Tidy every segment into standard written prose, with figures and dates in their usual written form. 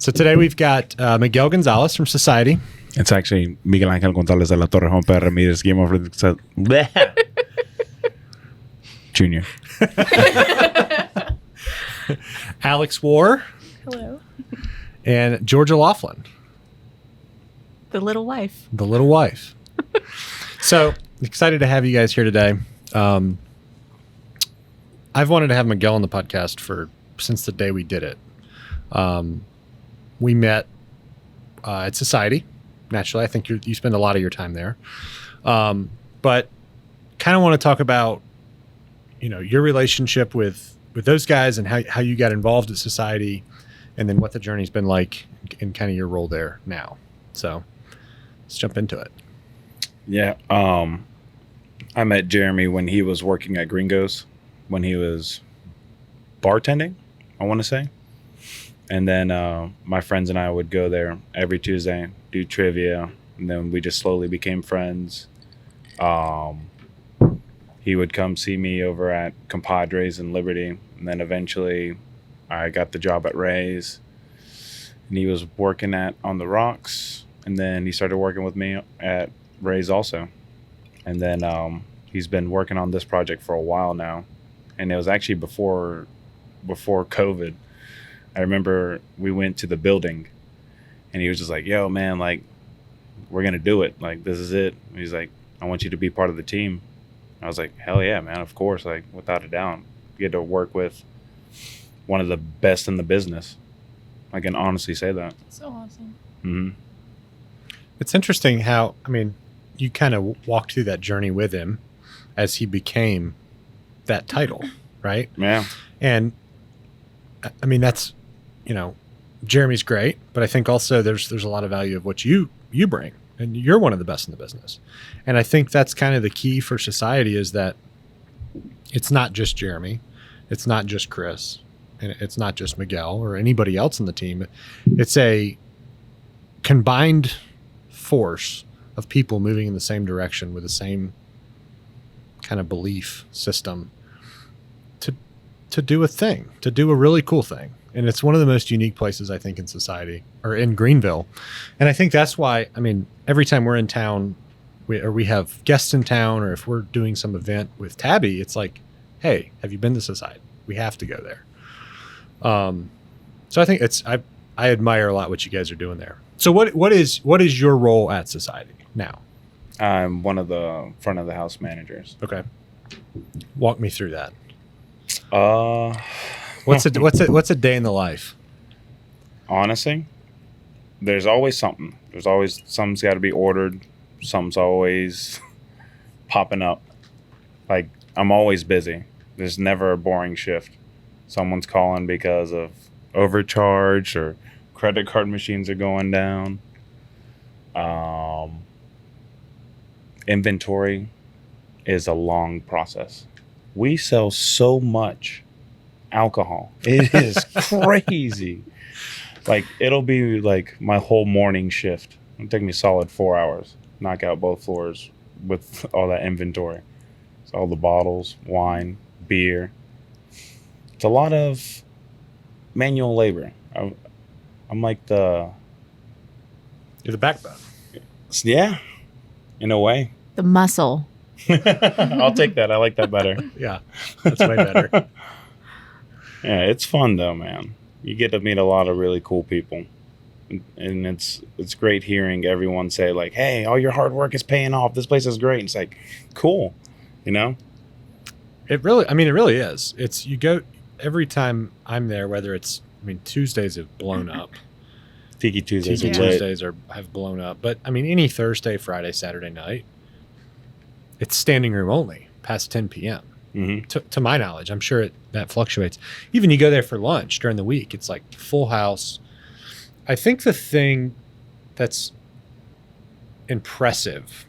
So today we've got Miguel Gonzalez from Society. It's actually Miguel Gonzalez de la Torrejon P. Ramirez Game Over Junior. Alex Wahrer. Hello. And Georgia Loflin. The little wife. The little wife. So excited to have you guys here today. I've wanted to have Miguel on the podcast since the day we did it. We met at Society. Naturally, I think you spend a lot of your time there. But kind of want to talk about, your relationship with those guys and how you got involved at Society, and then what the journey's been like and kind of your role there now. So let's jump into it. Yeah. I met Jeremy when he was working at Gringos, when he was bartending, I want to say. And then my friends and I would go there every Tuesday, do trivia, and then we just slowly became friends. He would come see me over at Compadres in Liberty, and then eventually I got the job at Ray's, and he was working on the Rocks, and then he started working with me at Ray's also. And then he's been working on this project for a while now, and it was actually before COVID. I remember we went to the building, and he was just like, yo, man, like, we're going to do it. Like, this is it. And he's like, I want you to be part of the team. I was like, hell yeah, man, of course, like, without a doubt. You get to work with one of the best in the business. I can honestly say that. So awesome. Mm-hmm. It's interesting how, you kind of walked through that journey with him as he became that title, right? Yeah. And, that's, Jeremy's great, but I think also there's a lot of value of what you bring, and you're one of the best in the business. And I think that's kind of the key for Society, is that it's not just Jeremy, it's not just Chris, and it's not just Miguel or anybody else on the team. It's a combined force of people moving in the same direction with the same kind of belief system to do a thing, to do a really cool thing. And it's one of the most unique places, I think, in Society, or in Greenville. And I think that's why, every time we're in town, we have guests in town, or if we're doing some event with Tabbi, it's like, hey, have you been to Society? We have to go there. So I think I admire a lot what you guys are doing there. So what is your role at Society now? I'm one of the front of the house managers. Okay. Walk me through that. What's What's a day in the life? Honestly, there's always something. There's always something's got to be ordered. Something's always popping up. Like, I'm always busy. There's never a boring shift. Someone's calling because of overcharge, or credit card machines are going down. Inventory is a long process. We sell so much alcohol. It is crazy. Like, it'll be like my whole morning shift. It'll take me solid 4 hours. Knock out both floors with all that inventory. It's all the bottles, wine, beer. It's a lot of manual labor. I'm like You're the backbone. Yeah, in a way. The muscle. I'll take that. I like that better. Yeah, that's way better. Yeah, it's fun though, man. You get to meet a lot of really cool people, and it's great hearing everyone say like, "Hey, all your hard work is paying off. This place is great." And it's like, cool, It really is. It's, you go every time I'm there, whether it's, Tuesdays have blown up. Tiki Tuesdays have blown up, but any Thursday, Friday, Saturday night, it's standing room only past 10 p.m. Mm-hmm. To my knowledge. I'm sure that fluctuates. Even you go there for lunch during the week, it's like full house. I think the thing that's impressive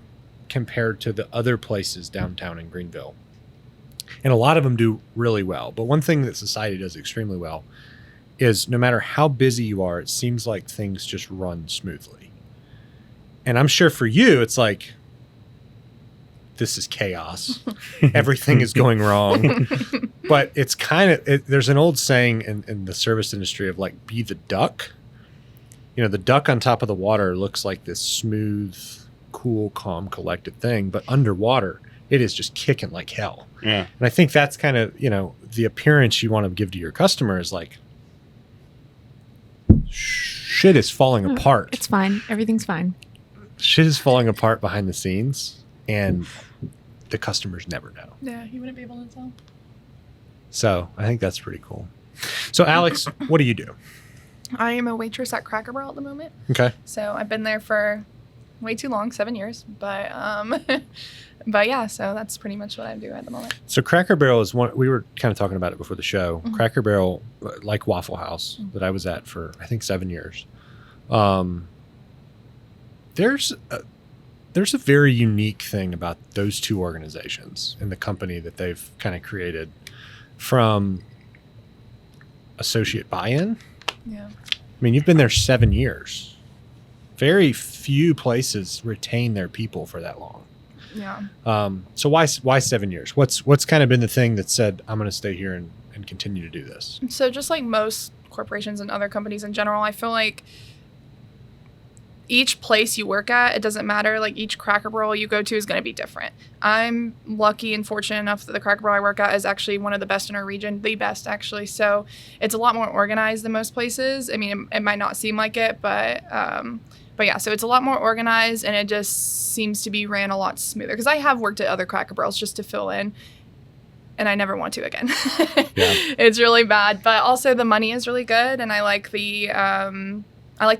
compared to the other places downtown in Greenville, and a lot of them do really well, but one thing that Society does extremely well is no matter how busy you are, it seems like things just run smoothly. And I'm sure for you, it's like, this is chaos. Everything is going wrong. But it's kind of, there's an old saying in the service industry of like, be the duck. the duck on top of the water looks like this smooth, cool, calm, collected thing, but underwater, it is just kicking like hell. Yeah. And I think that's kind of, the appearance you want to give to your customer is like, shit is falling apart. It's fine. Everything's fine. Shit is falling apart behind the scenes, and the customers never know. Yeah, you wouldn't be able to tell. So I think that's pretty cool. So Alex, what do you do? I am a waitress at Cracker Barrel at the moment. Okay. So I've been there for way too long, 7 years. But but yeah, so that's pretty much what I do at the moment. So Cracker Barrel is one, we were kind of talking about it before the show. Mhm. Cracker Barrel, like Waffle House, that I was at for, I think, 7 years. There's a very unique thing about those two organizations and the company that they've kind of created, from associate buy-in. Yeah. I mean, you've been there 7 years. Very few places retain their people for that long. Yeah. So why 7 years? What's kind of been the thing that said, I'm going to stay here and continue to do this? So just like most corporations and other companies in general, I feel like each place you work at, it doesn't matter. Like each Cracker Barrel you go to is going to be different. I'm lucky and fortunate enough that the Cracker Barrel I work at is actually one of the best in our region, the best actually. So it's a lot more organized than most places. I mean, it might not seem like it, but yeah, so it's a lot more organized, and it just seems to be ran a lot smoother. Because I have worked at other Cracker Barrels just to fill in, and I never want to again. Yeah. It's really bad, but also the money is really good, and I like the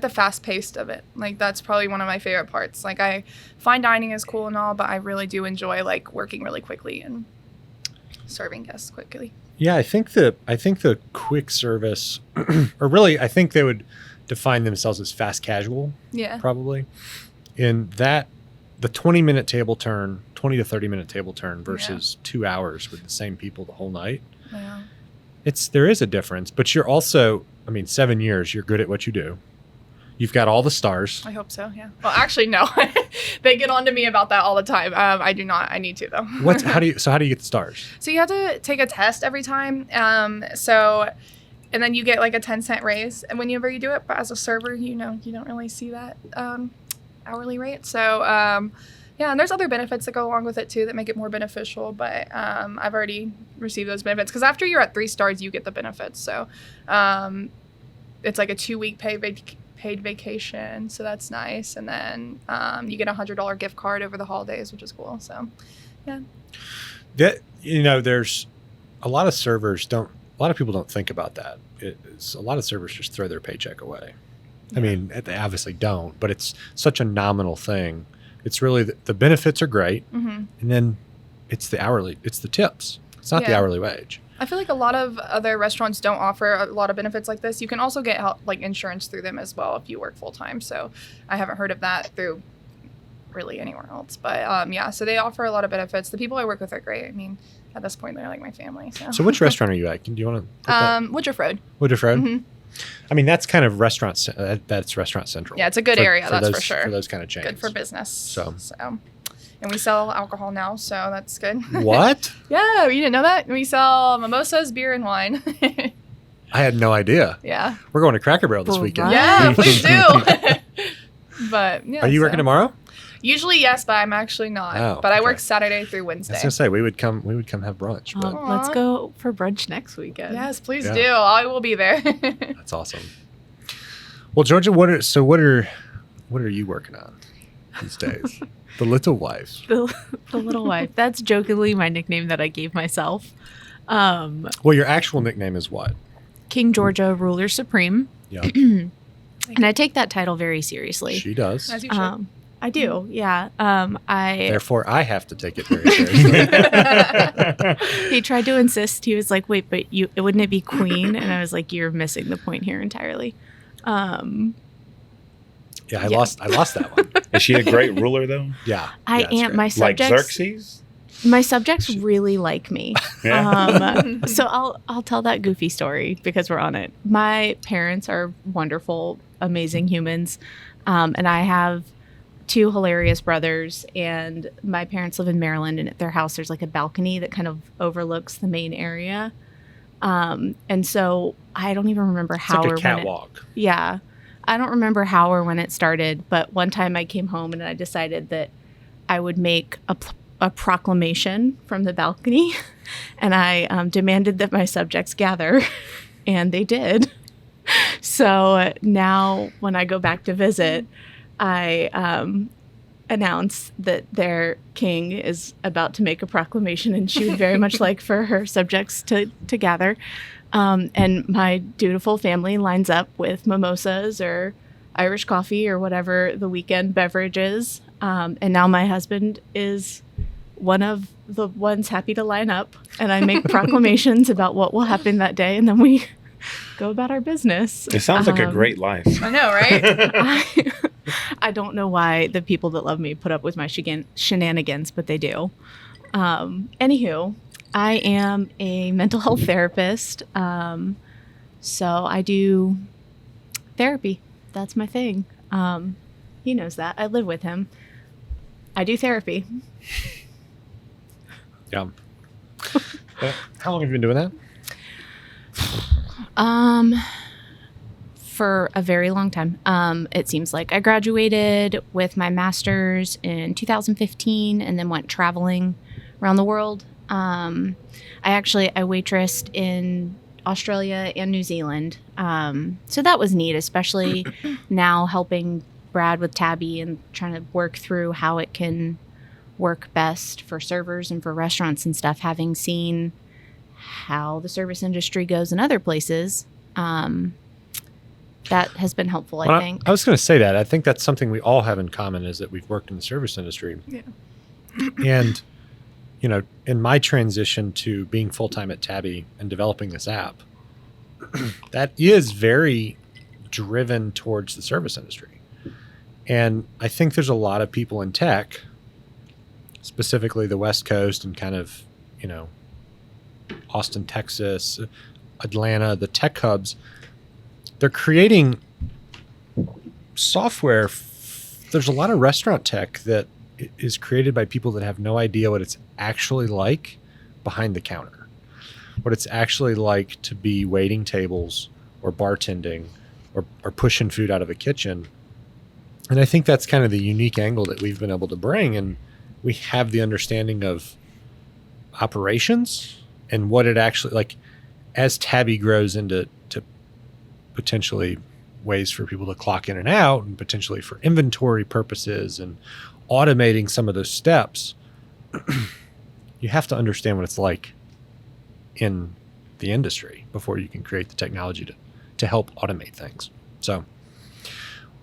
fast paced of it. Like that's probably one of my favorite parts. Like fine dining is cool and all, but I really do enjoy like working really quickly and serving guests quickly. Yeah, I think the quick service, or really, I think they would define themselves as fast casual. Yeah. Probably. In that, the 20-minute table turn, 20 to 30-minute table turn versus 2 hours with the same people the whole night. Yeah. There is a difference, but you're also, 7 years, you're good at what you do. You've got all the stars. I hope so. Yeah. Well, actually, no. They get on to me about that all the time. I do not. I need to though. How do you get the stars? So you have to take a test every time. And then you get like a 10-cent raise, and whenever you do it. But as a server, you don't really see that hourly rate. So yeah, and there's other benefits that go along with it too that make it more beneficial. But I've already received those benefits because after you're at 3 stars, you get the benefits. So it's like a 2-week paid vacation, so that's nice. And then you get a $100 gift card over the holidays, which is cool. So yeah. There's a lot of servers a lot of people don't think about that. A lot of servers just throw their paycheck away. Yeah. I mean, they obviously don't, but it's such a nominal thing. It's really the benefits are great, Mm-hmm. and then it's the tips. It's not the Yeah. hourly wage. I feel like a lot of other restaurants don't offer a lot of benefits like this. You can also get help, like insurance through them as well if you work full time. So I haven't heard of that through really anywhere else. But yeah, so they offer a lot of benefits. The people I work with are great. I mean, at this point, they're like my family. So which restaurant are you at? Do you want to? Woodruff Road. Woodruff Road. Mhm. That's kind of restaurant. That's Restaurant Central. Yeah, it's a good area, that's those, for sure. For those kind of chains. Good for business. So. And we sell alcohol now, so that's good. What? Yeah, you didn't know that? We sell mimosas, beer, and wine. I had no idea. Yeah. We're going to Cracker Barrel this weekend. Yeah, please do. But yeah. Are you working tomorrow? Usually yes, but I'm actually not. Oh, but I okay. work Saturday through I Wednesday. was gonna say we would come have brunch, but Let's go for brunch next weekend. Yes, please Yeah. do. I will be there. that's awesome. Well, Georgia, what are you working on these days? The little wife. The little wife. That's jokingly my nickname that I gave myself. Well, your actual nickname is what? King Georgia, Ruler Supreme. Yeah, And I take that title very seriously. she does. As you should. I do, yeah. Therefore, I have to take it very seriously. He tried to insist. He was like, "Wait, but wouldn't it be Queen?" And I was like, "You're missing the point here entirely." Yeah, I lost that one. Is she a great ruler though? Yeah, I it's am. great. My Like subjects. Xerxes? My subjects really like me. Yeah. So I'll tell that goofy story because we're on it. My parents are wonderful, amazing humans, and I have 2 hilarious brothers. And my parents live in Maryland, and at their house there's like a balcony that kind of overlooks the main area. And so I don't even remember It's how like or a when it, catwalk. yeah. I don't remember how or when it started, but one time I came home and I decided that I would make a proclamation from the balcony, and I demanded that my subjects gather, and they did. So now when I go back to visit, I announce that their king is about to make a proclamation, and she would very much like for her subjects to gather. And my dutiful family lines up with mimosas or Irish coffee or whatever the weekend beverage is. And now my husband is one of the ones happy to line up, and I make proclamations about what will happen that day, and then we go about our business. It sounds like a great life. I know, right? I don't know why the people that love me put up with my shenanigans, but they do. Anywho, I am a mental health therapist. So I do therapy. That's my thing. He knows that. I live with him. I do therapy. Yeah. How long have you been doing that? For a very long time. It seems like I graduated with my master's in 2015 and then went traveling around the world. I waitressed in Australia and New Zealand. So that was neat, especially now helping Brad with Tabbi and trying to work through how it can work best for servers and for restaurants and stuff, having seen how the service industry goes in other places. That has been helpful, I think. I was going to say that. I think that's something we all have in common, is that we've worked in the service industry. Yeah. And, in my transition to being full-time at Tabbi and developing this app, that is very driven towards the service industry. And I think there's a lot of people in tech, specifically the West Coast and kind of, Austin, Texas, Atlanta, the tech hubs, they're creating software. There's a lot of restaurant tech that is created by people that have no idea what it's actually like behind the counter, what it's actually like to be waiting tables or bartending or pushing food out of a kitchen. And I think that's kind of the unique angle that we've been able to bring. And we have the understanding of operations and what it actually, like, as Tabbi grows into potentially ways for people to clock in and out, and potentially for inventory purposes and automating some of those steps, you have to understand what it's like in the industry before you can create the technology to help automate things. So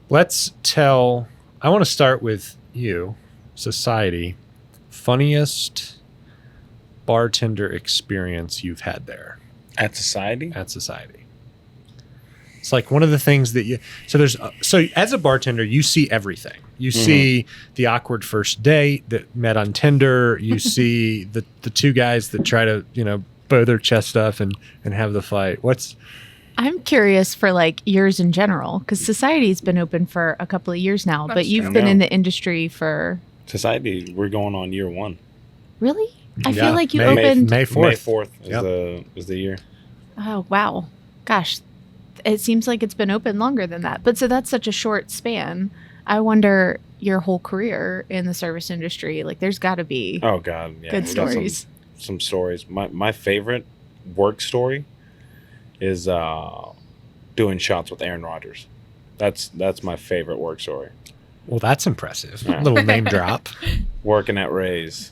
I want to start with you, Society. Funniest bartender experience you've had there At Society? at Society. It's like one of the things that so as a bartender, you see everything. You see the awkward first date that met on Tinder. You see the two guys that try to, bow their chest up and have the fight. I'm curious for like years in general, because Society's been open for a couple of years now, but you've been in the industry for... Society, we're going on year 1. Really? I Yeah, feel like you May opened... May 4th. May 4th is Yep. is the year. Oh, wow. Gosh, it seems like it's been open longer than that. But so that's such a short span. I wonder your whole career in the service industry, like there's got to be Oh God, yeah. good we got stories. Some stories. My favorite work story is doing shots with Aaron Rodgers. That's my favorite work story. Well, that's impressive. Yeah. Little name drop. Working at Ray's.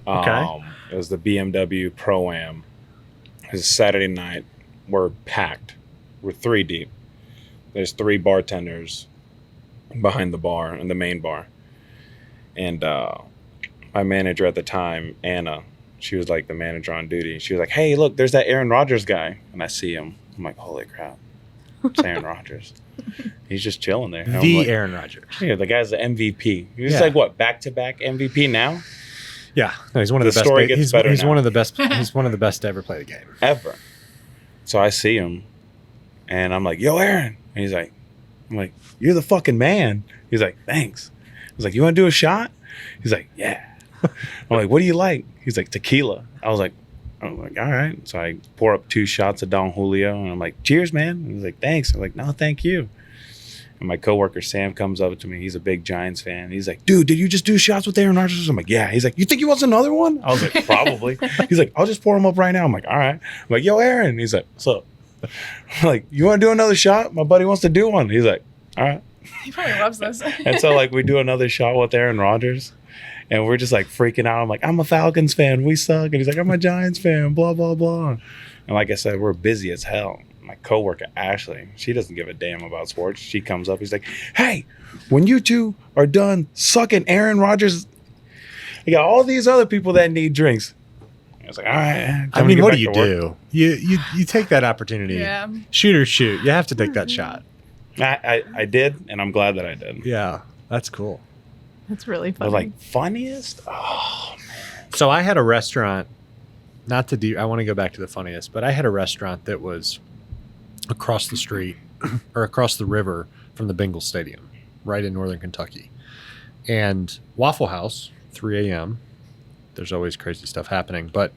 Okay. It was the BMW Pro-Am. It was a Saturday night. We're packed. We're 3 deep. There's 3 bartenders behind the bar, in the main bar. And my manager at the time, Anna, she was like the manager on duty. She was like, "Hey, look, there's that Aaron Rodgers guy." And I see him. I'm like, "Holy crap. It's Aaron Rodgers." He's just chilling there. And I'm The like, Aaron Rodgers. yeah, the guy's the MVP. He's Yeah. like, what, back-to-back MVP now? Yeah, no, he's one of the, The best. story gets better he's now. one of the best. He's one of the best to ever play the game. Ever. So I see him, and I'm like, "Yo, Aaron." And he's like, I'm like, "You're the fucking man." He's like, "Thanks." I was like, "You want to do a shot?" He's like, "Yeah." I'm like, "What do you like?" He's like, "Tequila." I'm like, all right. So I pour up 2 shots of Don Julio, and I'm like, "Cheers, man." And he's like, "Thanks." I'm like, "No, thank you." And my coworker Sam comes up to me. He's a big Giants fan. He's like, dude, did you just do shots with Aaron Rodgers? I'm like, yeah. He's like, you think he wants another one? I was like, probably. He's like, I'll just pour him up right now. I'm like, all right. I'm like, yo, Aaron. He's like, what's up? I'm like, you want to do another shot? My buddy wants to do one. He's like, all right. He probably loves this. And so like we do another shot with Aaron Rodgers. And we're just like freaking out. I'm like, I'm a Falcons fan. We suck. And he's like, I'm a Giants fan. Blah, blah, blah. And like I said, we're busy as hell. My coworker, Ashley, she doesn't give a damn about sports. She comes up. He's like, hey, when you two are done sucking Aaron Rodgers, you got all these other people that need drinks. I was like, all right. I mean, what do you do? You take that opportunity. Yeah. Shoot or shoot. You have to take that shot. I did, and I'm glad that I did. Yeah, that's cool. That's really But funny. like funniest? Oh, man. So I had a restaurant, not to do, I want to go back to the funniest, but I had a restaurant that was across the street or across the river from the Bengals Stadium, right in northern Kentucky. And Waffle House, 3 a.m., there's always crazy stuff happening. But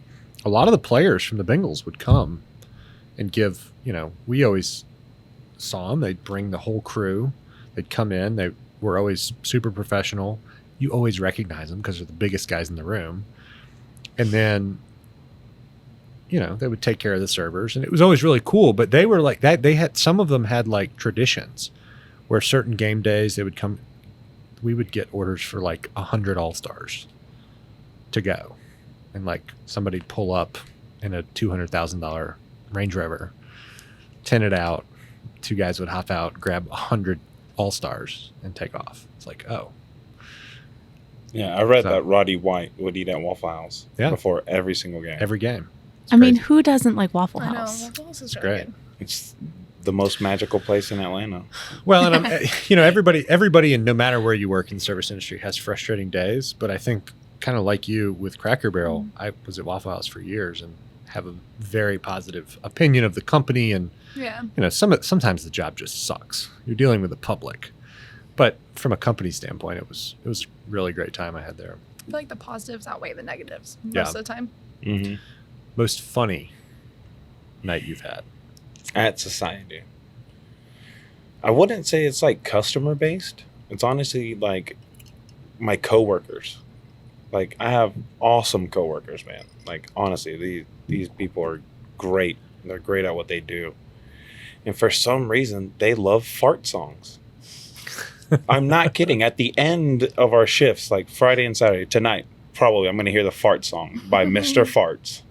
a lot of the players from the Bengals would come and give, we always saw them. They'd bring the whole crew. They'd come in. They were always super professional. You always recognize them because they're the biggest guys in the room. And then, they would take care of the servers. And it was always really cool. But they were like that. Some of them had like traditions where certain game days they would come. We would get orders for like 100 All-Stars to go. And like somebody'd pull up in a $200,000 Range Rover, tin it out. Two guys would hop out, grab 100 All-Stars and take off. It's like, oh. Yeah, I read that Roddy White would eat at Waffle House before every single game. Every game. I mean, who doesn't like Waffle I know. House? Waffle House is It's really great. good. It's the most magical place in Atlanta. Well, and everybody, and no matter where you work in the service industry has frustrating days. But I think kind of like you with Cracker Barrel, I was at Waffle House for years and have a very positive opinion of the company. And, Yeah. sometimes the job just sucks. You're dealing with the public. But from a company standpoint, it was a really great time I had there. I feel like the positives outweigh the negatives Yeah. most of the time. Mm-hmm. Most funny night you've had. At Society. I wouldn't say it's like customer based. It's honestly like my coworkers. Like I have awesome coworkers, man. Like honestly, these people are great. They're great at what they do. And for some reason, they love fart songs. I'm not kidding. At the end of our shifts, like Friday and Saturday, tonight, probably I'm going to hear the Fart Song by Mr. Farts.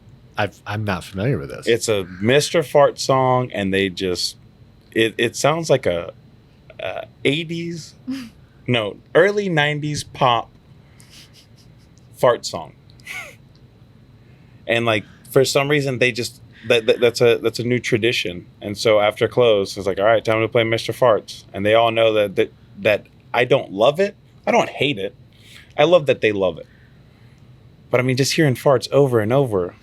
I'm not familiar with this. It's a Mr. Fart song, and they just it sounds like a 80s, no, early 90s pop fart song. And like for some reason they just that's a new tradition. And so after close, it's like, all right, time to play Mr. Farts. And they all know that I don't love it. I don't hate it. I love that they love it. But I mean, just hearing farts over and over,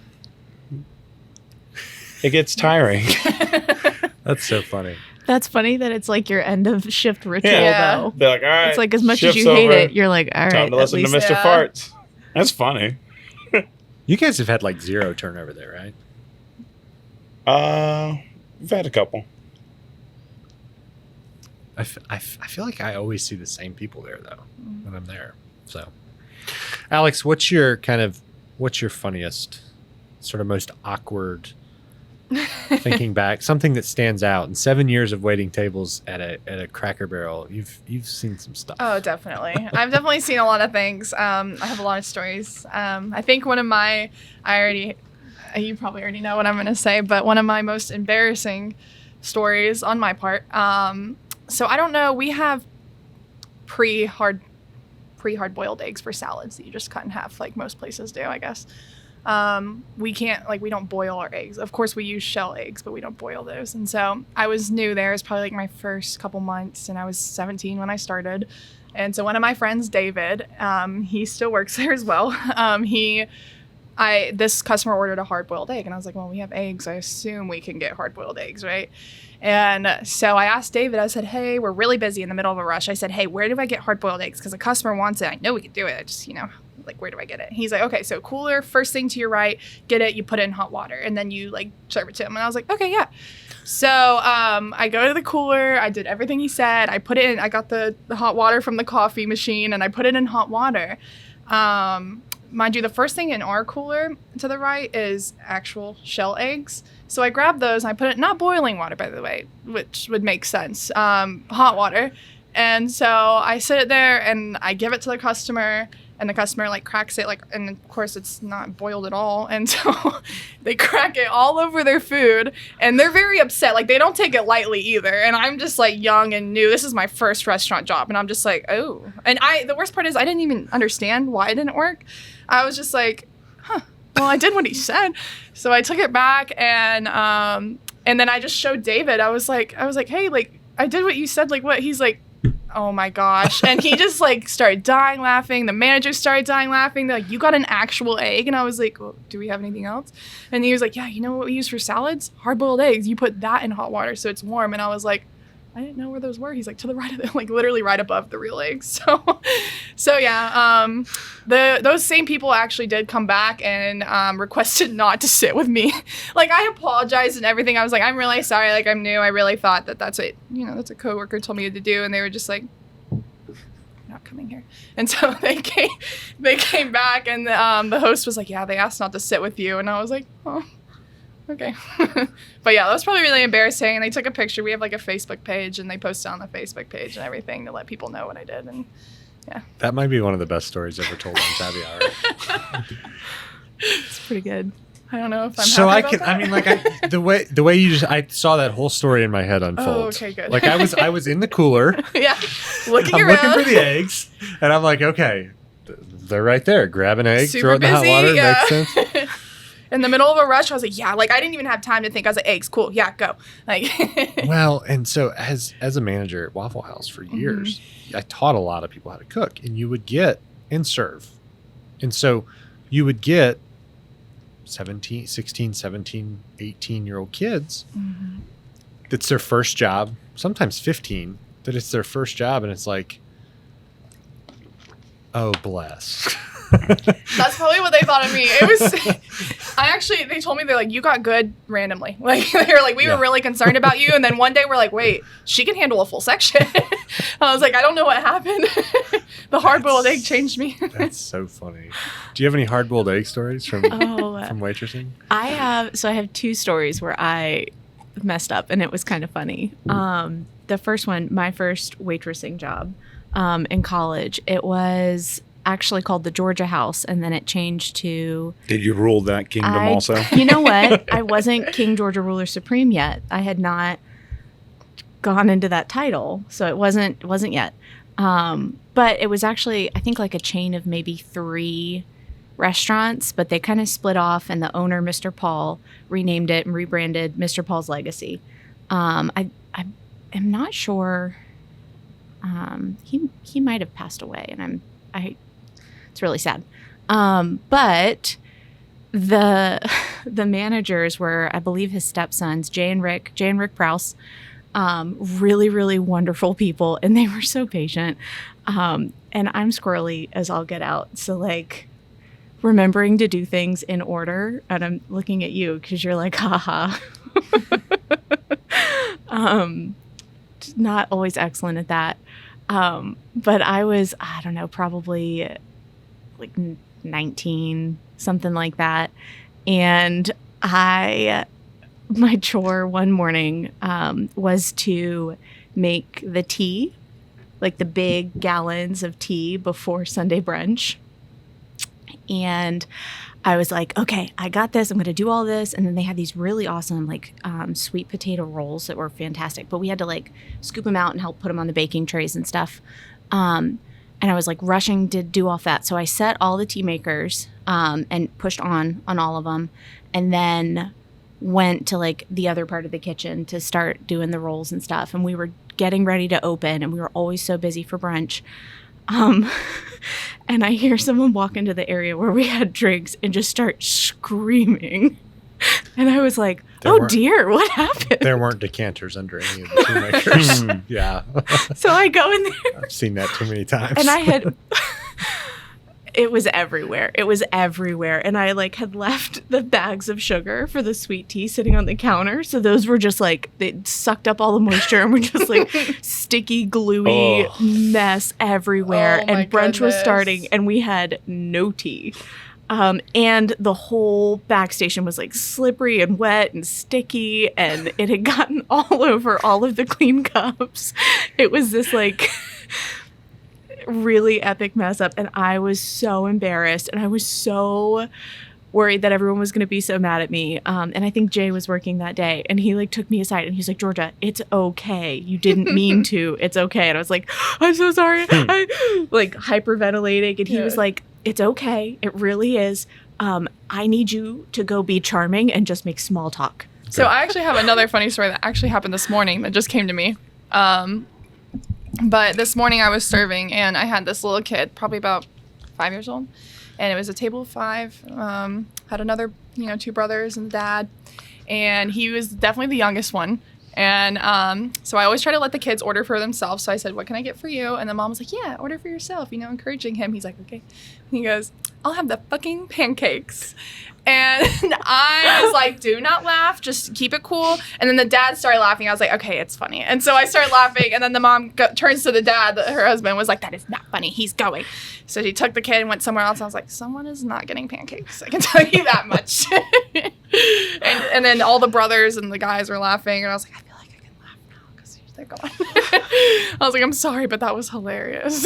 it gets tiring. That's so funny. That's funny that it's like your end of shift ritual, Yeah. though. They're like, all right. It's like as much as shift's you hate over. it, you're like, all right. Time to at listen to least- Mr. Yeah. Farts. That's funny. You guys have had like zero turnover there, right? We've had a couple. I feel like I always see the same people there though when I'm there. So, Alex, what's your funniest, sort of most awkward? Thinking back, something that stands out in 7 years of waiting tables at a Cracker Barrel, you've seen some stuff. Oh, definitely. I've definitely seen a lot of things. I have a lot of stories. I think one of my, you probably already know what I'm going to say, but one of my most embarrassing stories on my part. So I don't know. We have pre-hard boiled eggs for salads that you just cut in half, like most places do, I guess. We don't boil our eggs. Of course, we use shell eggs, but we don't boil those. And so I was new there. It was probably like my first couple months, and I was 17 when I started. And so one of my friends, David, he still works there as well. This customer ordered a hard-boiled egg, and I was like, well, we have eggs. I assume we can get hard-boiled eggs, right? And so I asked David, I said, hey, we're really busy in the middle of a rush. I said, hey, where do I get hard-boiled eggs? Because the customer wants it. I know we can do it. I just, like, where do I get it? He's like, okay, so cooler, first thing to your right, get it, you put it in hot water, and then you, like, serve it to him. And I was like, okay, yeah. So I go to the cooler. I did everything he said. I put it in. I got the hot water from the coffee machine, and I put it in hot water. Mind you, the first thing in our cooler to the right is actual shell eggs. So I grabbed those and I put it, not boiling water, by the way, which would make sense, hot water. And so I sit it there and I give it to the customer, and the customer like cracks it, like, and of course it's not boiled at all. And so they crack it all over their food, and they're very upset. Like, they don't take it lightly either. And I'm just like young and new. This is my first restaurant job. And I'm just like, oh. And the worst part is I didn't even understand why it didn't work. I was just like, huh, well, I did what he said. So I took it back, and then I just showed David. I was like, hey, like, I did what you said. Like, what? He's like, oh my gosh. And he just like started dying laughing. The manager started dying laughing. They're like, you got an actual egg? And I was like, well, do we have anything else? And he was like, yeah, you know what we use for salads? Hard-boiled eggs. You put that in hot water so it's warm. And I was like, I didn't know where those were. He's like, to the right of it, like literally right above the real eggs. So yeah, those same people actually did come back and requested not to sit with me. Like, I apologized and everything. I was like, I'm really sorry. Like, I'm new. I really thought that's what, that's a coworker told me to do. And they were just like, not coming here. And so they came back, and the host was like, yeah, they asked not to sit with you. And I was like, oh. Okay. But yeah, that was probably really embarrassing. And they took a picture. We have like a Facebook page, and they posted on the Facebook page and everything to let people know what I did. And yeah. That might be one of the best stories ever told on Tabby Hour. It's pretty good. I don't know if I'm so happy I about can, that. I mean, like the way you just, I saw that whole story in my head unfold. Oh, okay, good. Like I was in the cooler. Yeah. I'm Looking looking for the eggs, and I'm like, okay, they're right there. Grab an egg, throw it in the hot water. Yeah. Makes sense. In the middle of a rush, I was like, yeah, like I didn't even have time to think. I was like, eggs, cool, yeah, go. Like, Well, and so as a manager at Waffle House for years, I taught a lot of people how to cook, and you would get and serve. And so you would get 16, 17, 18-year-old kids. That's their first job, sometimes 15, that it's their first job, and it's like, oh, bless. that's probably what they thought of me. It was, they told me, they're like, you got good randomly. Like, they were like, we were really concerned about you. And then one day we're like, wait, she can handle a full section. I was like, I don't know what happened. The hard-boiled egg changed me. That's so funny. Do you have any hard-boiled egg stories from waitressing? I have two stories where I messed up, and it was kind of funny. The first one, my first waitressing job in college, it was actually called the Georgia House, and then it changed to... Did you rule that kingdom also? You know what? I wasn't King Georgia Ruler Supreme yet. I had not gone into that title, so it wasn't yet. But it was actually, I think, like a chain of maybe 3 restaurants, but they kind of split off, and the owner, Mr. Paul, renamed it and rebranded Mr. Paul's Legacy. I am not sure. He might have passed away, and it's really sad. But the managers were, I believe, his stepsons, Jay and Rick Prowse, really, really wonderful people, and they were so patient. And I'm squirrely as all get out. So like remembering to do things in order, and I'm looking at you because you're like, haha. Not always excellent at that. But I was, I don't know, probably like 19, something like that. And my chore one morning was to make the tea, like the big gallons of tea before Sunday brunch. And I was like, okay, I got this. I'm going to do all this. And then they had these really awesome, like, sweet potato rolls that were fantastic. But we had to, like, scoop them out and help put them on the baking trays and stuff. And I was, like, rushing to do all that. So I set all the tea makers and pushed on all of them. And then went to, like, the other part of the kitchen to start doing the rolls and stuff. And we were getting ready to open. And we were always so busy for brunch. And I hear someone walk into the area where we had drinks and just start screaming. And I was like, oh dear, what happened? There weren't decanters under any of the tea makers. Yeah. So I go in there. I've seen that too many times. And I had, It was everywhere. It was everywhere. And I like had left the bags of sugar for the sweet tea sitting on the counter. So those were just like, they sucked up all the moisture and were just like sticky, gluey mess everywhere. Oh, my and brunch was goodness. starting and we had no tea. And the whole backstation was like slippery and wet and sticky, and it had gotten all over all of the clean cups. It was this like really epic mess up, and I was so embarrassed, and I was so worried that everyone was going to be so mad at me. And I think Jay was working that day, and he like took me aside and he's like, Georgia, it's okay. You didn't mean to. It's okay. And I was like, I'm so sorry. I like hyperventilating, and he was like, it's okay. It really is. I need you to go be charming and just make small talk. So I actually have another funny story that actually happened this morning that just came to me. But this morning I was serving, and I had this little kid, probably about 5 years old, and it was a table of 5. Had another, 2 brothers and dad, and he was definitely the youngest one. And so I always try to let the kids order for themselves. So I said, what can I get for you? And the mom was like, yeah, order for yourself, encouraging him. He's like, okay. And he goes, I'll have the fucking pancakes. And I was like, do not laugh. Just keep it cool. And then the dad started laughing. I was like, okay, it's funny. And so I started laughing. And then the mom turns to the dad, her husband, was like, that is not funny. He's going. So she took the kid and went somewhere else. I was like, someone is not getting pancakes. I can tell you that much. and then all the brothers and the guys were laughing. And I was like, I feel like I can laugh now because they're gone. I was like, I'm sorry, but that was hilarious.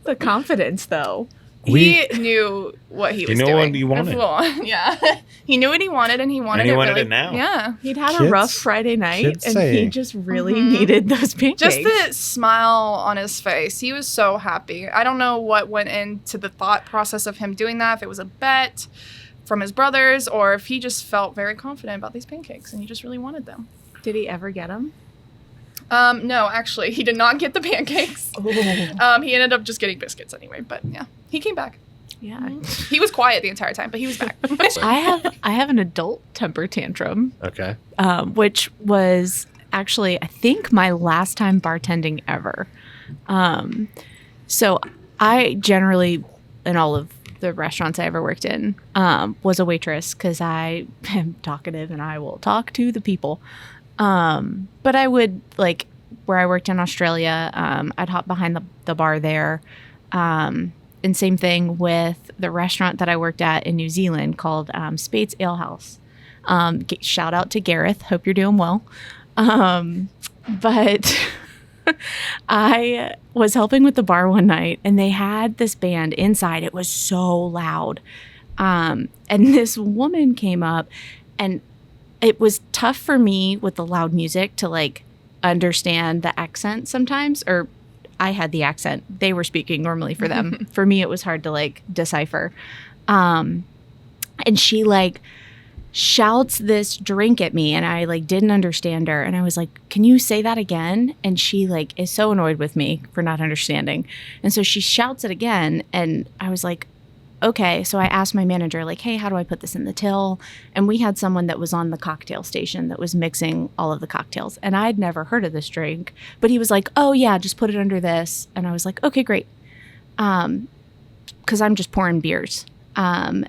The confidence, though. He knew what he was doing. You know what you wanted. Yeah. He knew what he wanted, and he wanted And he it wanted really. it now. Yeah. He'd had a Kids- rough Friday night, kids and say- he just really needed those pancakes. Just the smile on his face. He was so happy. I don't know what went into the thought process of him doing that, if it was a bet from his brothers, or if he just felt very confident about these pancakes, and he just really wanted them. Did he ever get them? No, actually, he did not get the pancakes. He ended up just getting biscuits anyway, but yeah. He came back. Yeah. He was quiet the entire time, but he was back. I have an adult temper tantrum, Okay. which was actually, I think, my last time bartending ever. So I generally, in all of the restaurants I ever worked in, was a waitress because I am talkative and I will talk to the people. But I would, like, where I worked in Australia, I'd hop behind the bar there. And same thing with the restaurant that I worked at in New Zealand called Spates Ale House. Shout out to Gareth. Hope you're doing well. But I was helping with the bar one night, and they had this band inside. It was so loud. And this woman came up, and it was tough for me with the loud music to, like, understand the accent sometimes, or I had the accent. They were speaking normally for them. For me, it was hard to, like, decipher. And she, like, shouts this drink at me, and I, like, didn't understand her. And I was like, can you say that again? And she, like, is so annoyed with me for not understanding. And so she shouts it again, and I was like, okay. So I asked my manager, like, hey, how do I put this in the till? And we had someone that was on the cocktail station that was mixing all of the cocktails. And I'd never heard of this drink, but he was like, oh yeah, just put it under this. And I was like, okay, great. Cause I'm just pouring beers. And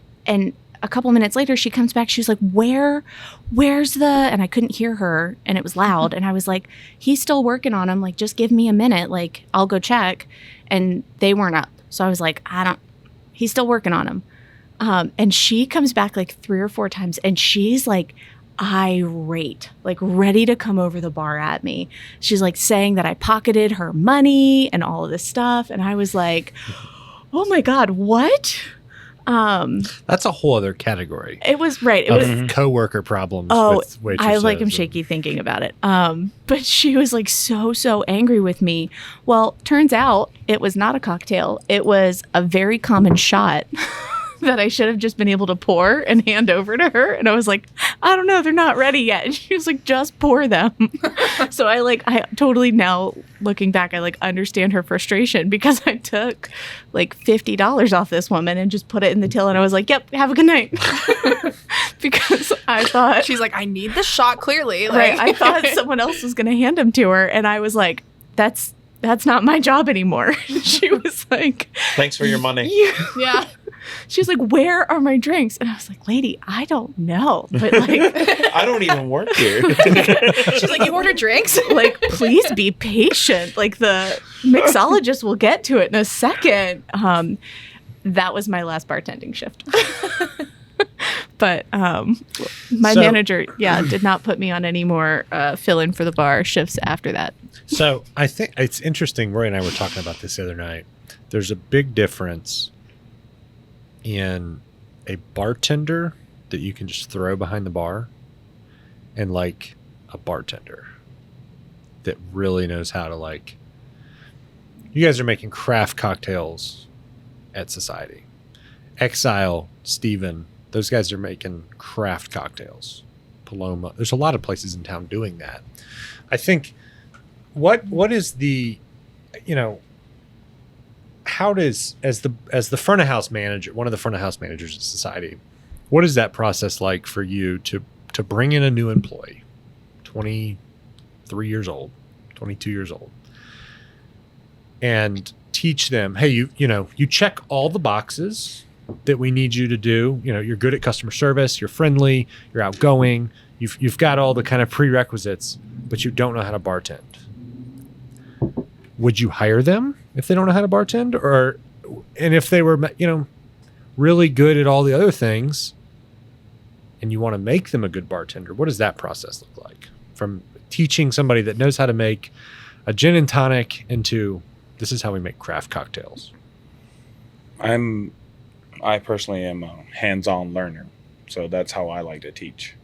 a couple minutes later, she comes back. She was like, where's the, and I couldn't hear her, and it was loud. And I was like, he's still working on them. Like, just give me a minute. Like, I'll go check. And they weren't up. So I was like, he's still working on them. And she comes back like 3 or 4 times, and she's like irate, like ready to come over the bar at me. She's like saying that I pocketed her money and all of this stuff. And I was like, oh my God, what? That's a whole other category It was right. It of was coworker problems. Oh, with waitresses. I like am shaky thinking about it. But she was like so angry with me. Well, turns out it was not a cocktail. It was a very common shot that I should have just been able to pour and hand over to her. And I was like, I don't know, they're not ready yet. And she was like, just pour them. So I totally, now looking back, I like understand her frustration, because I took like $50 off this woman and just put it in the till. And I was like, yep, have a good night. Because I thought, She's like, I need the shot clearly. right, Like, I thought someone else was going to hand them to her. And I was like, that's that's not my job anymore. She was like, Thanks for your money. Yeah. she was like, where are my drinks? And I was like, lady, I don't know. But like, I don't even work here. She's like, you order drinks? like, please be patient. Like the mixologist will get to it in a second. That was my last bartending shift. But my manager, did not put me on any more fill in for the bar shifts after that. So I think it's interesting. Roy and I were talking about this the other night. There's a big difference in a bartender that you can just throw behind the bar and like a bartender that really knows how to like. You guys are making craft cocktails at Society. Exile, Steven, those guys are making craft cocktails. Paloma. There's a lot of places in town doing that. I think what is the, how does, as the front of house manager, one of the front of house managers at Society, what is that process like for you to bring in a new employee, 23 years old, 22 years old, and teach them, hey, you check all the boxes that we need you to do. You're good at customer service, you're friendly, you're outgoing, you've got all the kind of prerequisites, but you don't know how to bartend. Would you hire them if they don't know how to bartend? And if they were, really good at all the other things and you want to make them a good bartender, what does that process look like? From teaching somebody that knows how to make a gin and tonic into this is how we make craft cocktails. I personally am a hands-on learner, so that's how I like to teach.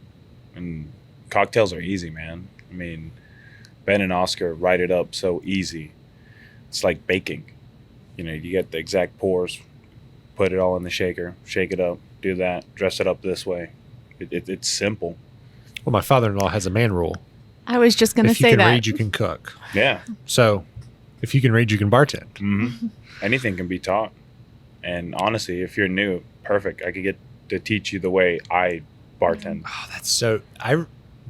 And cocktails are easy, man. I mean, Ben and Oscar write it up so easy. It's like baking. You get the exact pours, put it all in the shaker, shake it up, do that, dress it up this way. It's simple. Well, my father-in-law has a man rule. I was just going to say that. If you can read, you can cook. Yeah. So if you can read, you can bartend. Mm-hmm. Anything can be taught. And honestly, if you're new, perfect. I could get to teach you the way I bartend. Oh, that's so...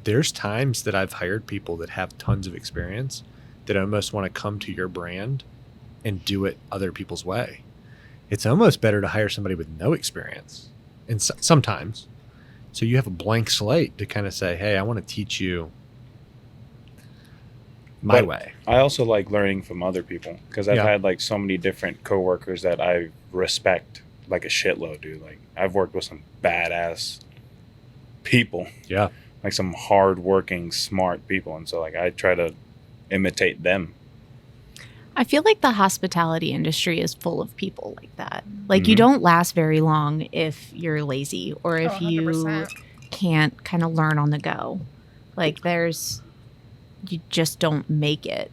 There's times that I've hired people that have tons of experience that almost want to come to your brand and do it other people's way. It's almost better to hire somebody with no experience. And sometimes. So you have a blank slate to kind of say, hey, I want to teach you my way. I also like learning from other people because I've had like so many different coworkers that I respect like a shitload, dude. Like I've worked with some badass people. Yeah. Like some hardworking, smart people. And so like I try to imitate them. I feel like the hospitality industry is full of people like that. Like you don't last very long if you're lazy or if you 100%. can't kind of learn on the go. Like you just don't make it.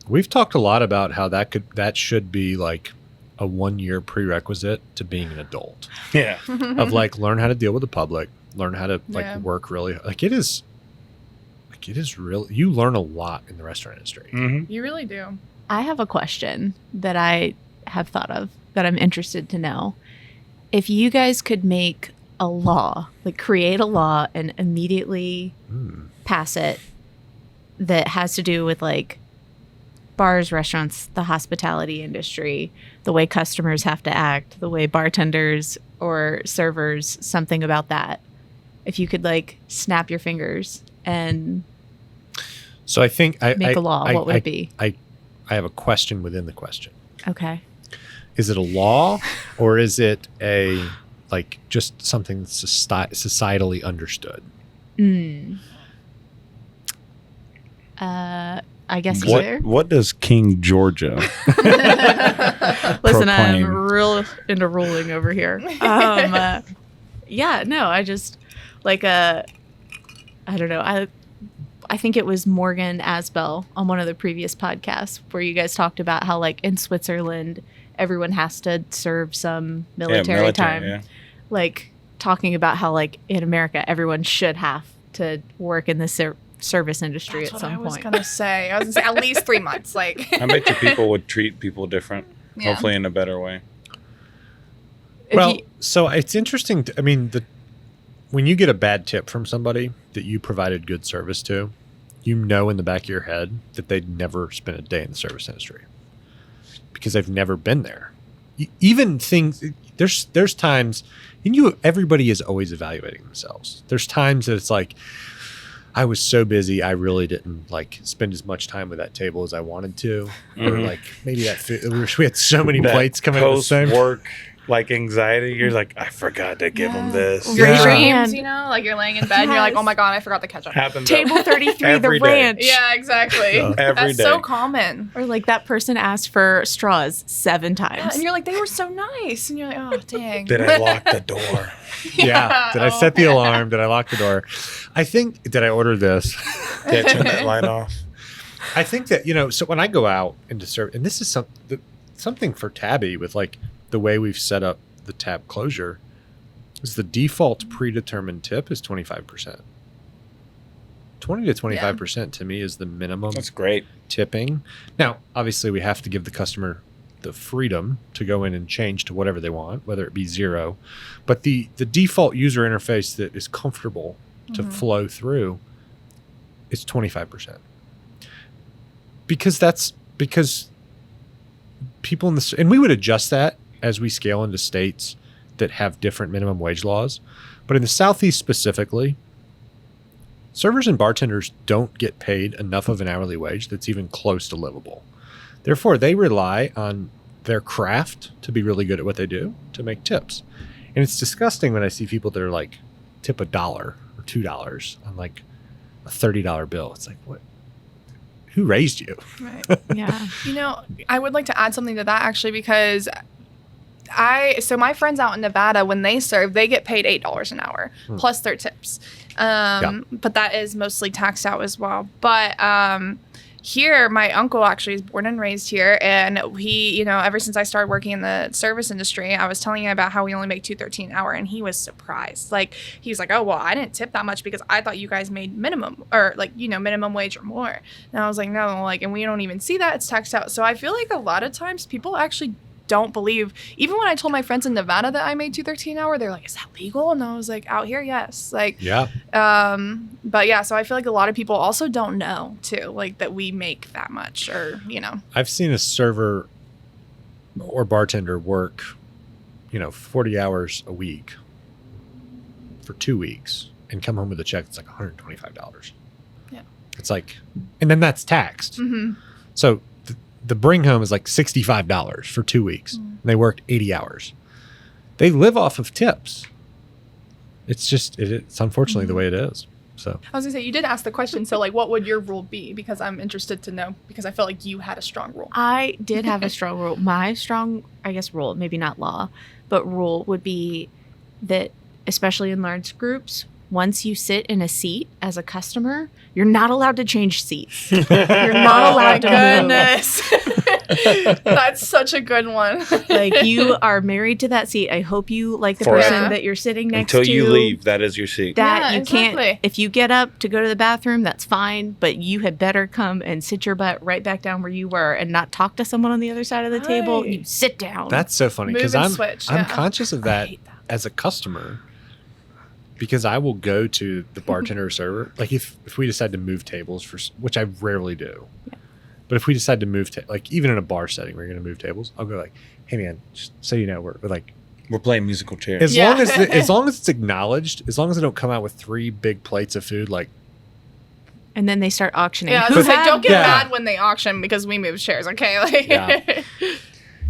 We've talked a lot about how that should be like a 1-year prerequisite to being an adult. Yeah. Of like learn how to deal with the public, learn how to Yeah. work really like it is really, you learn a lot in the restaurant industry. Mm-hmm. You really do. I have a question that I have thought of that I'm interested to know. If you guys could make a law, like create a law and immediately pass it that has to do with like bars, restaurants, the hospitality industry, the way customers have to act, the way bartenders or servers, something about that. If you could like snap your fingers and So I think make a law, what would it be? I have a question within the question. Okay. Is it a law or is it a like just something that's societally understood? I guess either. What does King Georgia Listen, I'm proclaim? real into ruling over here. Yeah, no, I just like I don't know. I think it was Morgan Asbell on one of the previous podcasts where you guys talked about how like in Switzerland everyone has to serve some military time. Yeah. Like talking about how like in America everyone should have to work in the service industry That's at what some I was point. gonna say. I was gonna say at least 3 months. Like I bet you people would treat people different, Yeah. hopefully in a better way. If Well, you- so it's interesting. When you get a bad tip from somebody that you provided good service to, you know in the back of your head that they'd never spent a day in the service industry because they've never been there. Even things, there's times, and everybody is always evaluating themselves. There's times that it's like, I was so busy, I really didn't like spend as much time with that table as I wanted to, or like maybe that food, we had so many plates coming at the same work. Like anxiety, you're like, I forgot to give them this. Yeah. Raise your Dreams, hand. you know, like you're laying in bed and you're like, oh my God, I forgot the ketchup. Happens Table 33, the every day. ranch. Yeah, exactly. Every That's day. so common. Or like that person asked for straws 7 Yeah, times. and you're like, they were so nice. And you're like, oh, dang. Did I lock the door? Yeah. Did I set the alarm? Did I lock the door? I think, did I order this? Yeah, turn that light off. I think that, so when I go out into service, and this is something for Tabbi with like the way we've set up the tab closure, is the default predetermined tip is 25%. 20 to 25% to me is the minimum That's great. tipping. Now, obviously, we have to give the customer the freedom to go in and change to whatever they want, whether it be 0. But the default user interface that is comfortable to flow through is 25%. Because people in this, and we would adjust that as we scale into states that have different minimum wage laws. But in the Southeast specifically, servers and bartenders don't get paid enough of an hourly wage that's even close to livable. Therefore, they rely on their craft to be really good at what they do to make tips. And it's disgusting when I see people that are like tip $1 or $2 on like a $30 bill. It's like, what? Who raised you? Right. Yeah. I would like to add something to that actually, because so my friends out in Nevada, when they serve, they get paid $8 an hour plus their tips. But that is mostly taxed out as well. But here, my uncle actually is born and raised here, and he, ever since I started working in the service industry, I was telling him about how we only make $2.13 an hour, and he was surprised. Like, he was like, "Oh, well, I didn't tip that much because I thought you guys made minimum or like minimum wage or more." And I was like, "No, like, and we don't even see that; it's taxed out." So I feel like a lot of times people actually don't believe. Even when I told my friends in Nevada that I made $2.13 an hour, they're like, "Is that legal?" And I was like, "Out here, yes." Like, Yeah. But yeah, so I feel like a lot of people also don't know too, like that we make that much, or I've seen a server or bartender work, 40 hours a week for 2 weeks and come home with a check that's like $125. Yeah. It's like, and then that's taxed. Mm-hmm. So the bring home is like $65 for 2 weeks. And they worked 80 hours. They live off of tips. It's just, it's unfortunately the way it is. So I was gonna say, you did ask the question, so like, what would your rule be? Because I'm interested to know, because I felt like you had a strong rule. I did have a strong rule. My strong, I guess, rule, maybe not law, but rule would be that, especially in large groups, once you sit in a seat as a customer, you're not allowed to change seats. You're not allowed to move. That's such a good one. Like, you are married to that seat. I hope you like the Forever. person that you're sitting next Until to. you leave, that is your seat. That Yeah, you can't. exactly. If you get up to go to the bathroom, that's fine. But you had better come and sit your butt right back down where you were, and not talk to someone on the other side of the table. Right. You sit down. that's so funny Move because and I'm switch, I'm yeah. conscious of I that hate that. as a customer, because I will go to the bartender or server. Like if we decide to move tables which I rarely do, but if we decide to move, like even in a bar setting, we're going to move tables. I'll go like, "Hey man, just so you know, we're like, We're playing musical chairs. as Yeah. long as it's acknowledged, as long as I don't come out with 3 big plates of food, like and then they start auctioning. Yeah, I Who was like, had- don't get Yeah. mad when they auction because we move chairs, okay? Like, Yeah.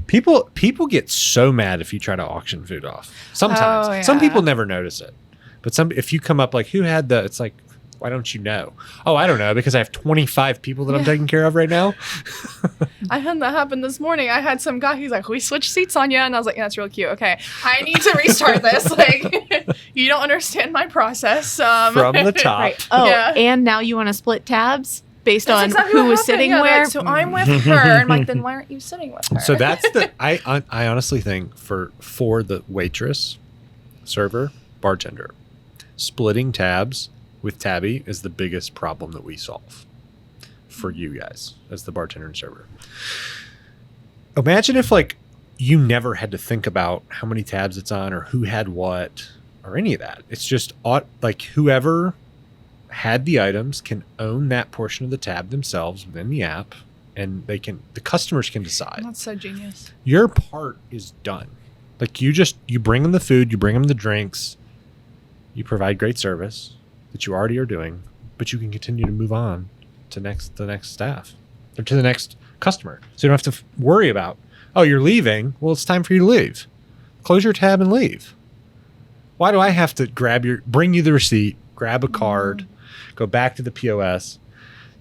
people get so mad if you try to auction food off. Sometimes Oh, some yeah. people never notice it, but if you come up like, "Who had the?" It's like, why don't you know? Oh, I don't know, because I have 25 people that I'm taking care of right now. I had that happen this morning. I had some guy, he's like, "We switched seats on you," and I was like, "Yeah, that's real cute. Okay, I need to restart this. Like, you don't understand my process." From the top. Right. Oh, Yeah. and now you want to split tabs based That's on exactly who what was happened. sitting Yeah, they're where. like, so I'm with her, and I'm like, then why aren't you sitting with her? So that's I honestly think for the waitress, server, bartender, splitting tabs with Tabbi is the biggest problem that we solve for you guys as the bartender and server. Imagine if like you never had to think about how many tabs it's on or who had what or any of that. It's just like whoever had the items can own that portion of the tab themselves within the app, and the customers can decide. That's so genius. Your part is done. Like you bring them the food, you bring them the drinks, you provide great service that you already are doing, but you can continue to move on to the next staff or to the next customer. So you don't have to worry about, oh, you're leaving. Well, it's time for you to leave. Close your tab and leave. Why do I have to bring you the receipt, grab a card, go back to the POS,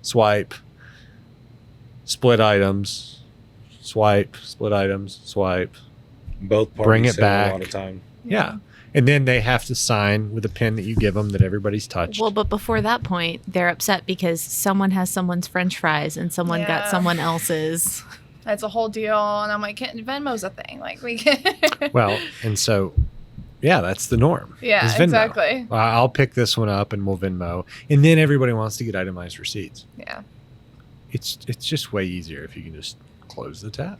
swipe, split items, swipe, split items, swipe. Both parties Bring it save back. a lot of time. Yeah. And then they have to sign with a pen that you give them that everybody's touched. Well, but before that point, they're upset because someone has someone's French fries and someone got Yeah. someone else's. That's a whole deal, and I'm like, Venmo's a thing. Like we can. Well, and so, yeah, that's the norm. Yeah, is Venmo. exactly. I'll pick this one up and we'll Venmo. And then everybody wants to get itemized receipts. Yeah. It's just way easier if you can just close the tab.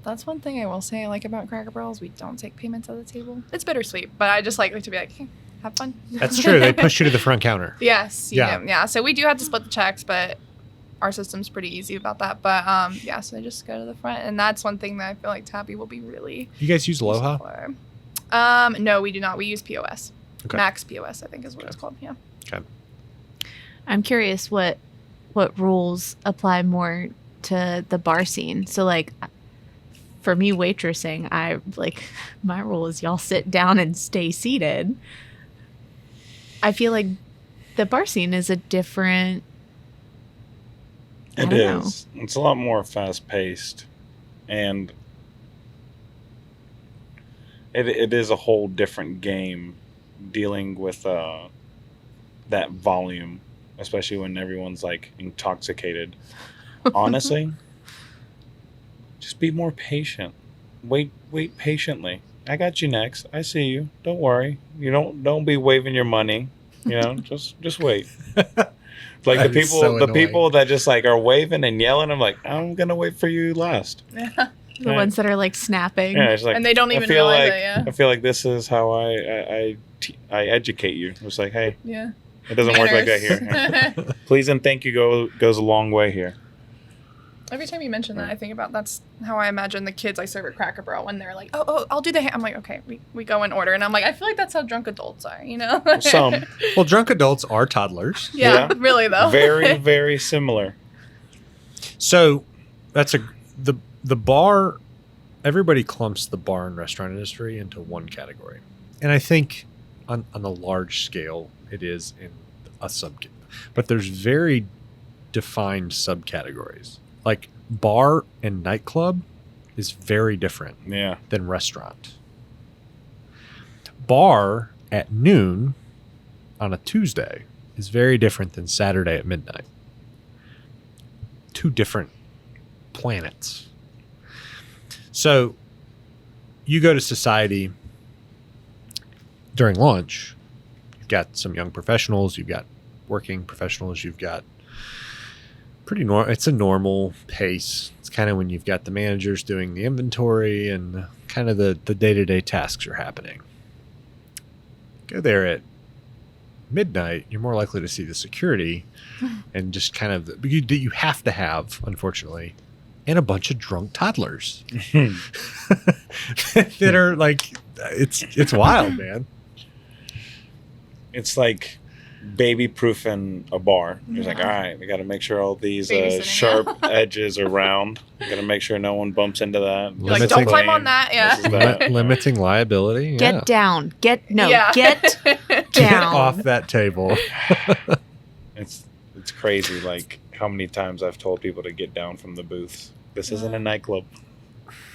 That's one thing I will say I like about Cracker Barrels. We don't take payments at the table. It's bittersweet, but I just like to be like, hey, have fun. That's true. They push you to the front counter. Yes. Yeah. Yeah. So we do have to split the checks, but our system's pretty easy about that. But yeah, so I just go to the front, and that's one thing that I feel like Tabby will be really. You guys use Aloha? useful for. No, we do not. We use POS. Okay. Max POS, I think, is what it's called. Yeah. Okay. I'm curious what rules apply more to the bar scene. So like for me waitressing, I like my rule is y'all sit down and stay seated. I feel like the bar scene is a different I It don't know. is. It's a lot more fast paced, and it is a whole different game dealing with that volume, especially when everyone's like intoxicated. Honestly, just be more patient. Wait patiently. I got you next. I see you. Don't worry. You don't be waving your money. You know, just wait. Like That the is so annoying. people that just like are waving and yelling. I'm like, I'm gonna wait for you last. Yeah. The ones that are like snapping. Yeah, it's like, And they don't I even feel realize like, it, yeah. I feel like this is how I educate you. It's like, hey, Yeah. it doesn't work like that here. Manners. Please and thank you goes a long way here. Every time you mention that, I think about that's how I imagine the kids I serve at Cracker Barrel when they're like, oh, I'll do the I'm like, okay, we go in order. And I'm like, I feel like that's how drunk adults are, you know? Some Well, drunk adults are toddlers. Yeah, Yeah. really, though. very, very similar. So that's the bar. Everybody clumps the bar and restaurant industry into one category, and I think on a large scale it is in a but there's very defined subcategories. Like bar and nightclub is very different Yeah. than restaurant. Bar at noon on a Tuesday is very different than Saturday at midnight. Two different planets. So you go to society during lunch, you've got some young professionals, you've got working professionals, you've got it's a normal pace. It's kind of when you've got the managers doing the inventory and kind of the day-to-day tasks are happening. Go there at midnight, you're more likely to see the security and just kind of you have to have, unfortunately, and a bunch of drunk toddlers that are like, it's wild, man. It's like baby proofing a bar. It's like, all right, we got to make sure all these Babysitting, sharp edges are round. We got to make sure no one bumps into that. You're like, Limiting- don't climb on that. Yeah. This is that. Limiting liability. Get Yeah. down. Get Yeah. Get down. off that table. It's crazy. Like how many times I've told people to get down from the booths. This isn't a nightclub.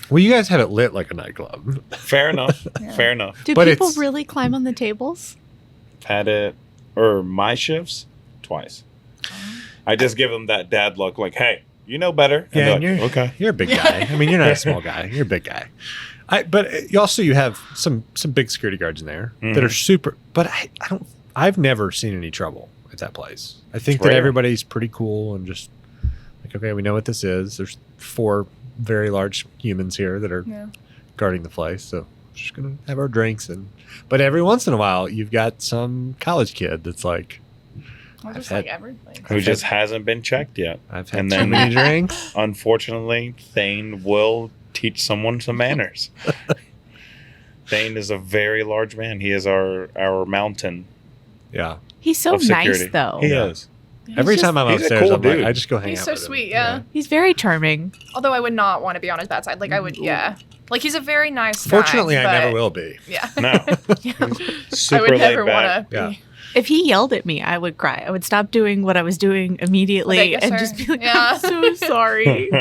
Well, you guys have it lit like a nightclub. Fair enough. Yeah. Fair enough. Do But people it's- really climb on the tables? Had it or my shifts twice. I just give them that dad look, like, "Hey, you know better." Yeah, they're and like, you're okay. You're a big guy. I mean, you're not a small guy. You're a big guy. But you have some big security guards in there that are super. But I've never seen any trouble at that place. I think It's that rare. everybody's pretty cool and just like, okay, we know what this is. There's 4 very large humans here that are Yeah. guarding the place, so we're just gonna have our drinks but every once in a while you've got some college kid that's like, Or I've just had- like everything. Who just hasn't been checked yet. I've had And too then- many drinks. Unfortunately, Thane will teach someone some manners. Thane is a very large man. He is our mountain Yeah. He's so of security. nice, though. He Yeah. is. Every just- time I'm he's a upstairs, cool I'm like, dude. I just go hang He's out so with him. sweet, yeah. He's very charming. Although I would not want to be on his bad side. Like I would, yeah. Like he's a very nice Fortunately, guy. I never but- will be. Yeah. No. I Super would laid never back. want to Yeah. be. If he yelled at me, I would cry. I would stop doing what I was doing immediately Okay, yes, and sir. just be like, Yeah. I'm so sorry.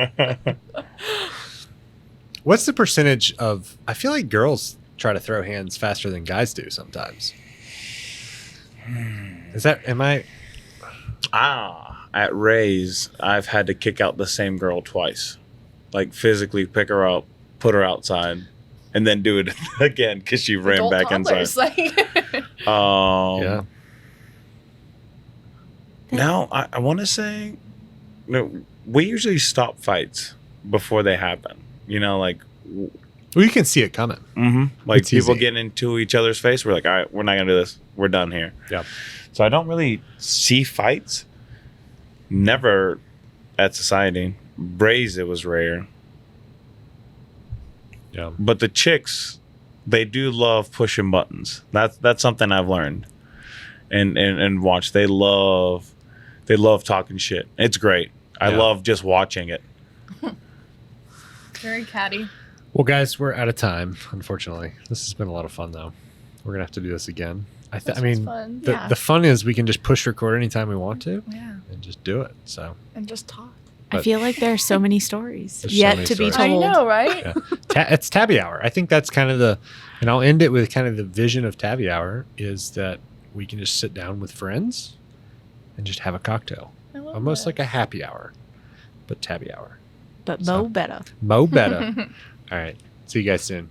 What's the percentage of? I feel like girls try to throw hands faster than guys do sometimes. Is that? Am I? At Ray's, I've had to kick out the same girl twice. Like physically pick her up, put her outside, and then do it again because she ran Adult back toddlers, inside. Like, Yeah. Now, I want to say, no, we usually stop fights before they happen. You know, like, Well, you can see it coming. like It's people easy. getting into each other's face. We're like, all right, we're not going to do this. We're done here. Yeah. So I don't really see fights. Never at society. Braze, it was rare. Yeah. But the chicks, they do love pushing buttons. That's something I've learned. And watch. They love talking shit. It's great. I Yeah. love just watching it. very catty. Well, guys, we're out of time. Unfortunately, this has been a lot of fun, though. We're gonna have to do this again. I This was mean, fun. Yeah. the fun is we can just push record anytime we want to Yeah. and just do it. So And just talk. I But- feel like there are so many stories There's so yet many to be stories. told. I know, right? yeah. It's Tabby Hour. I think that's kind of and I'll end it with kind of the vision of Tabby Hour is that we can just sit down with friends and just have a cocktail, I love almost that. like a happy hour, but Tabby Hour. But So- Mo better. Mo better. All right. See you guys soon.